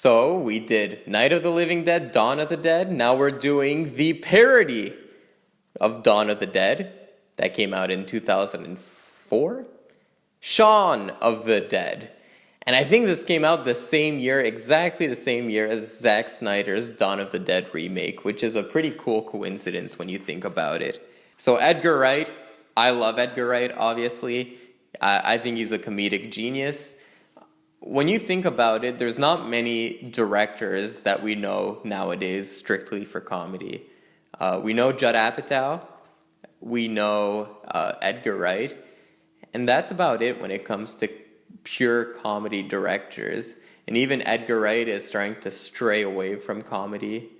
So we did Night of the Living Dead, Dawn of the Dead. Now we're doing the parody of Dawn of the Dead that came out in 2004. Shaun of the Dead. And I think this came out the same year, exactly the same year as Zack Snyder's Dawn of the Dead remake, which is a pretty cool coincidence when you think about it. So Edgar Wright, I love Edgar Wright, obviously. I think he's a comedic genius. When you think about it, there's not many directors that we know nowadays strictly for comedy. We know Judd Apatow, we know Edgar Wright, and that's about it when it comes to pure comedy directors. And even Edgar Wright is starting to stray away from comedy,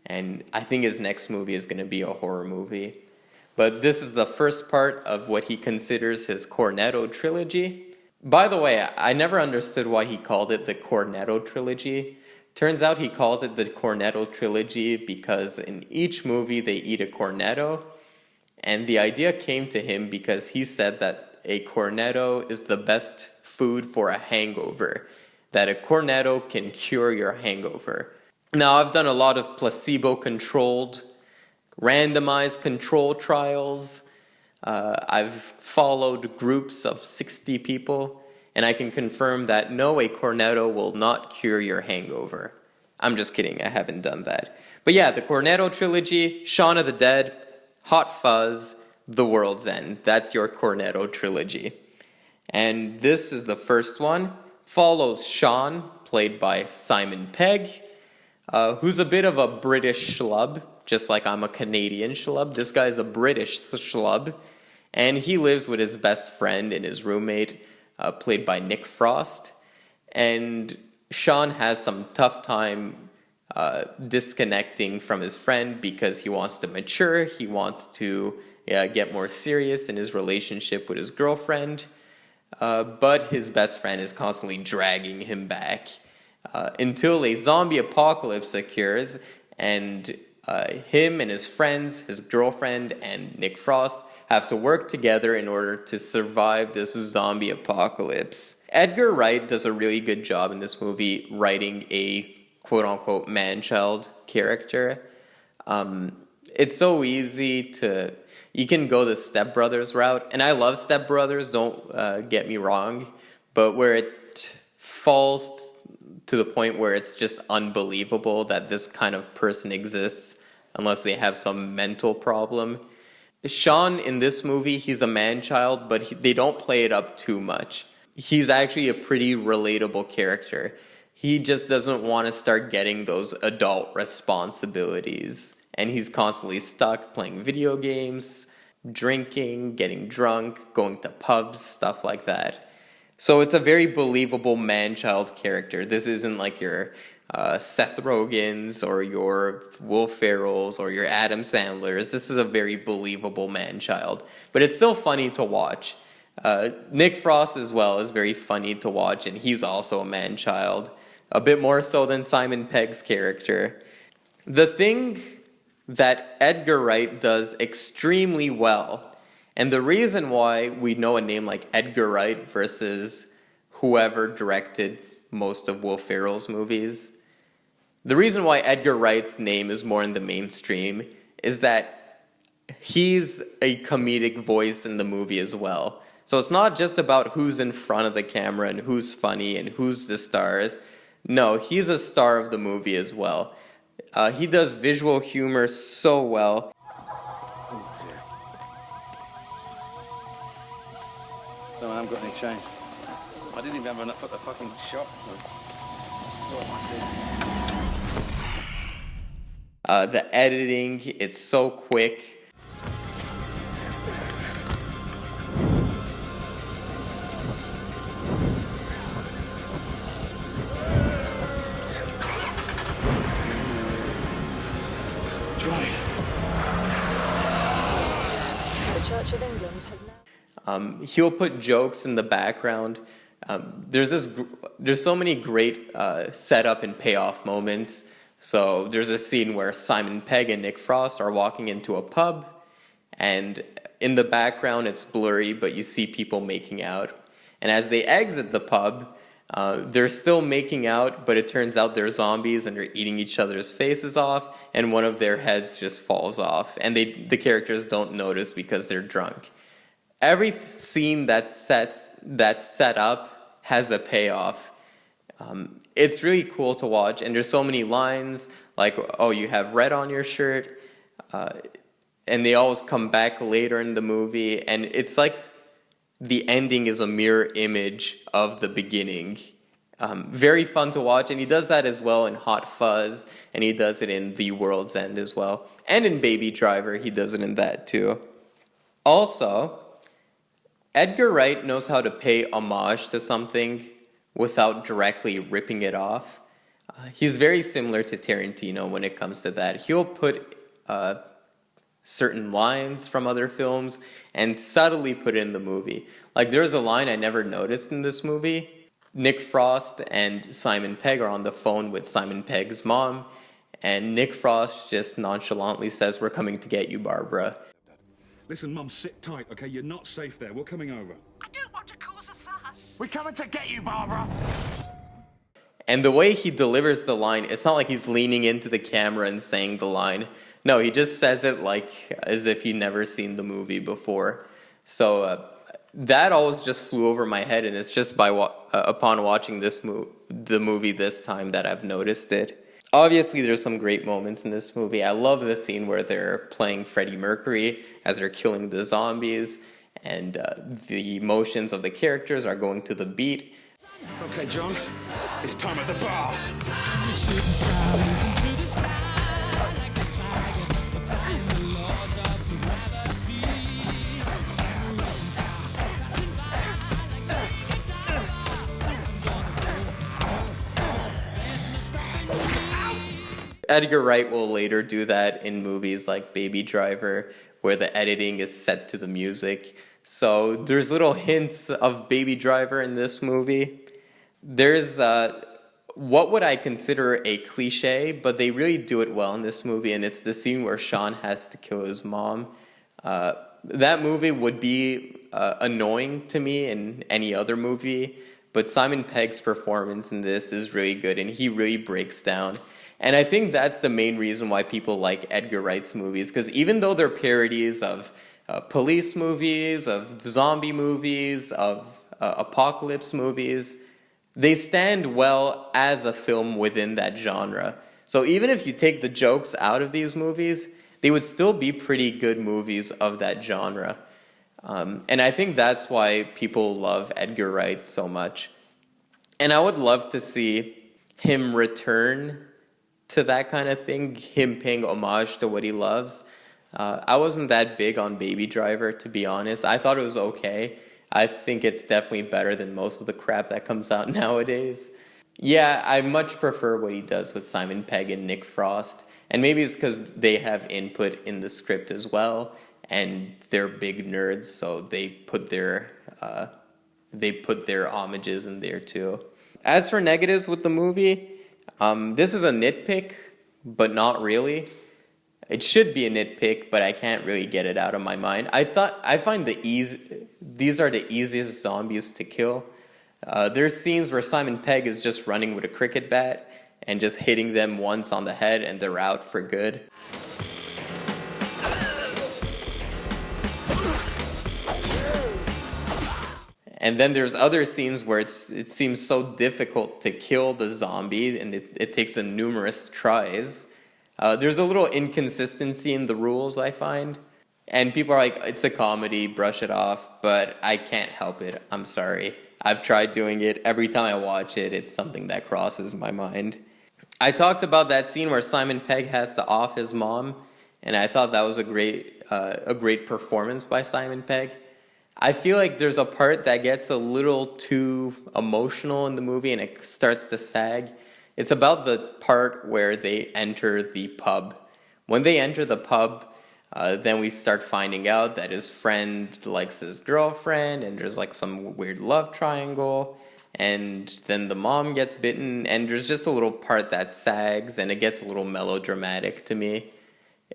and I think his next movie is going to be a horror movie. But this is the first part of what he considers his Cornetto trilogy. By the way, I never understood why he called it the Cornetto trilogy. Turns out he calls it the Cornetto trilogy because in each movie they eat a cornetto, and the idea came to him because he said that a cornetto is the best food for a hangover, that a cornetto can cure your hangover. Now, I've done a lot of placebo-controlled, randomized control trials. I've followed groups of 60 people, and I can confirm that no, a cornetto will not cure your hangover. I'm just kidding, I haven't done that. But yeah, the Cornetto trilogy, Shaun of the Dead, Hot Fuzz, The World's End. That's your Cornetto trilogy. And this is the first one. Follows Shaun, played by Simon Pegg, who's a bit of a British schlub, just like I'm a Canadian schlub. This guy's a British schlub, and he lives with his best friend and his roommate, played by Nick Frost. And Shaun has some tough time disconnecting from his friend because he wants to mature, he wants to get more serious in his relationship with his girlfriend, but his best friend is constantly dragging him back until a zombie apocalypse occurs, and him and his friends, his girlfriend, and Nick Frost have to work together in order to survive this zombie apocalypse. Edgar Wright does a really good job in this movie writing a quote-unquote man-child character. It's so easy to... You can go the Step Brothers route, and I love Step Brothers, don't get me wrong, but where it falls to the point where it's just unbelievable that this kind of person exists unless they have some mental problem. Shaun in this movie, he's a man-child, but they don't play it up too much. He's actually a pretty relatable character. He just doesn't want to start getting those adult responsibilities. And he's constantly stuck playing video games, drinking, getting drunk, going to pubs, stuff like that. So it's a very believable man-child character. This isn't like your Seth Rogens or your Will Ferrells or your Adam Sandlers. This is a very believable man-child. But it's still funny to watch. Nick Frost as well is very funny to watch, and he's also a man-child. A bit more so than Simon Pegg's character. The thing that Edgar Wright does extremely well, and the reason why we know a name like Edgar Wright versus whoever directed most of Will Ferrell's movies, the reason why Edgar Wright's name is more in the mainstream is that he's a comedic voice in the movie as well. So it's not just about who's in front of the camera and who's funny and who's the stars. No, he's a star of the movie as well. He does visual humor so well. No, I haven't got any change. I didn't even have enough at the fucking shop. The editing, it's so quick. Church of England has now... He'll put jokes in the background. There's so many great setup and payoff moments. So there's a scene where Simon Pegg and Nick Frost are walking into a pub, and in the background it's blurry, but you see people making out. And as they exit the pub, They're still making out, but it turns out they're zombies and they're eating each other's faces off, and one of their heads just falls off, and the characters don't notice because they're drunk. Every scene that's set up has a payoff. It's really cool to watch, and there's so many lines like, "Oh, you have red on your shirt," and they always come back later in the movie, and it's like the ending is a mirror image of the beginning. Very fun to watch, and he does that as well in Hot Fuzz, and he does it in The World's End as well. And in Baby Driver, he does it in that too. Also, Edgar Wright knows how to pay homage to something without directly ripping it off. He's very similar to Tarantino when it comes to that. He'll put certain lines from other films and subtly put it in the movie. Like, there's a line I never noticed in this movie. Nick Frost and Simon Pegg are on the phone with Simon Pegg's mom, and Nick Frost just nonchalantly says, "We're coming to get you, Barbara." Listen, Mum, sit tight, okay? You're not safe there. We're coming over. I don't want to cause a fuss. We're coming to get you, Barbara. And the way he delivers the line, it's not like he's leaning into the camera and saying the line. No, he just says it like as if he'd never seen the movie before. So that always just flew over my head, and it's just upon watching the movie this time that I've noticed it. Obviously, there's some great moments in this movie. I love the scene where they're playing Freddie Mercury as they're killing the zombies, and the emotions of the characters are going to the beat. Okay, John, it's time at the bar. Edgar Wright will later do that in movies like Baby Driver, where the editing is set to the music. So there's little hints of Baby Driver in this movie. There's what would I consider a cliche, but they really do it well in this movie, and it's the scene where Shaun has to kill his mom. That movie would be annoying to me in any other movie, but Simon Pegg's performance in this is really good, and he really breaks down. And I think that's the main reason why people like Edgar Wright's movies, because even though they're parodies of police movies, of zombie movies, of apocalypse movies, they stand well as a film within that genre. So even if you take the jokes out of these movies, they would still be pretty good movies of that genre. And I think that's why people love Edgar Wright so much. And I would love to see him return to that kind of thing, him paying homage to what he loves. I wasn't that big on Baby Driver, to be honest. I thought it was okay. I think it's definitely better than most of the crap that comes out nowadays. Yeah, I much prefer what he does with Simon Pegg and Nick Frost. And maybe it's because they have input in the script as well, and they're big nerds, so they put their homages in there too. As for negatives with the movie, this is a nitpick, but not really. It should be a nitpick, but I can't really get it out of my mind. I find these are the easiest zombies to kill. There's scenes where Simon Pegg is just running with a cricket bat and just hitting them once on the head, and they're out for good. And then there's other scenes where it seems so difficult to kill the zombie, and it takes numerous tries. There's a little inconsistency in the rules, I find. And people are like, it's a comedy, brush it off, but I can't help it. I'm sorry. I've tried doing it. Every time I watch it, it's something that crosses my mind. I talked about that scene where Simon Pegg has to off his mom, and I thought that was a great performance by Simon Pegg. I feel like there's a part that gets a little too emotional in the movie and it starts to sag. It's about the part where they enter the pub. When they enter the pub, then we start finding out that his friend likes his girlfriend, and there's like some weird love triangle, and then the mom gets bitten, and there's just a little part that sags, and it gets a little melodramatic to me.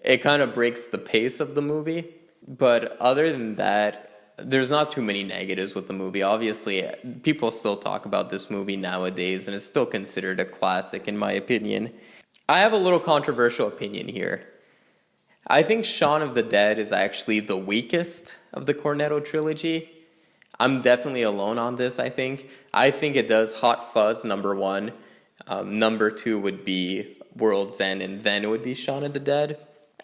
It kind of breaks the pace of the movie, but other than that, there's not too many negatives with the movie. Obviously, people still talk about this movie nowadays, and it's still considered a classic, in my opinion. I have a little controversial opinion here. I think Shaun of the Dead is actually the weakest of the Cornetto trilogy. I'm definitely alone on this, I think. I think it does Hot Fuzz, number 1. Number 2 would be World's End, and then it would be Shaun of the Dead.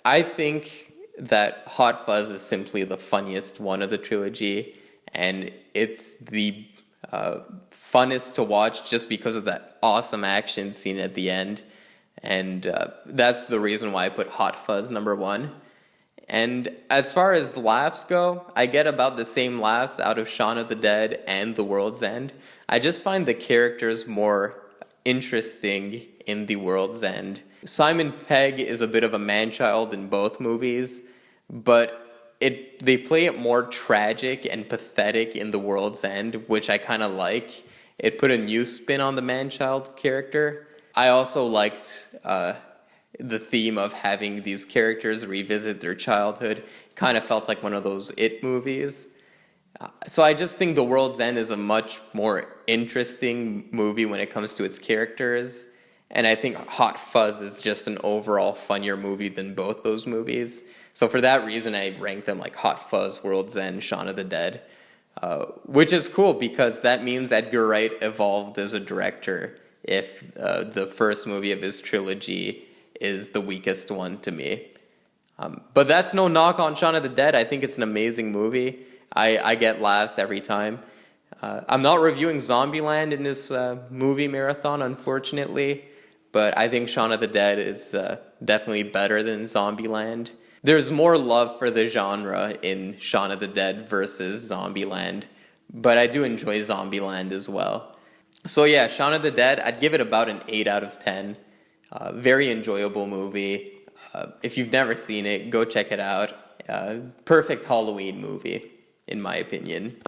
I think that Hot Fuzz is simply the funniest one of the trilogy, and it's the funnest to watch just because of that awesome action scene at the end. And that's the reason why I put Hot Fuzz number 1. And as far as laughs go, I get about the same laughs out of Shaun of the Dead and The World's End. I just find the characters more interesting in The World's End. Simon Pegg is a bit of a man-child in both movies, but they play it more tragic and pathetic in The World's End, which I kind of like. It put a new spin on the man-child character. I also liked the theme of having these characters revisit their childhood. It kind of felt like one of those It movies. So I just think The World's End is a much more interesting movie when it comes to its characters. And I think Hot Fuzz is just an overall funnier movie than both those movies. So for that reason, I rank them like Hot Fuzz, World's End, Shaun of the Dead. Which is cool because that means Edgar Wright evolved as a director if the first movie of his trilogy is the weakest one to me. But that's no knock on Shaun of the Dead. I think it's an amazing movie. I get laughs every time. I'm not reviewing Zombieland in this movie marathon, unfortunately, but I think Shaun of the Dead is definitely better than Zombieland. There's more love for the genre in Shaun of the Dead versus Zombieland, but I do enjoy Zombieland as well. So yeah, Shaun of the Dead, I'd give it about an 8 out of 10. Very enjoyable movie. If you've never seen it, go check it out. Perfect Halloween movie, in my opinion.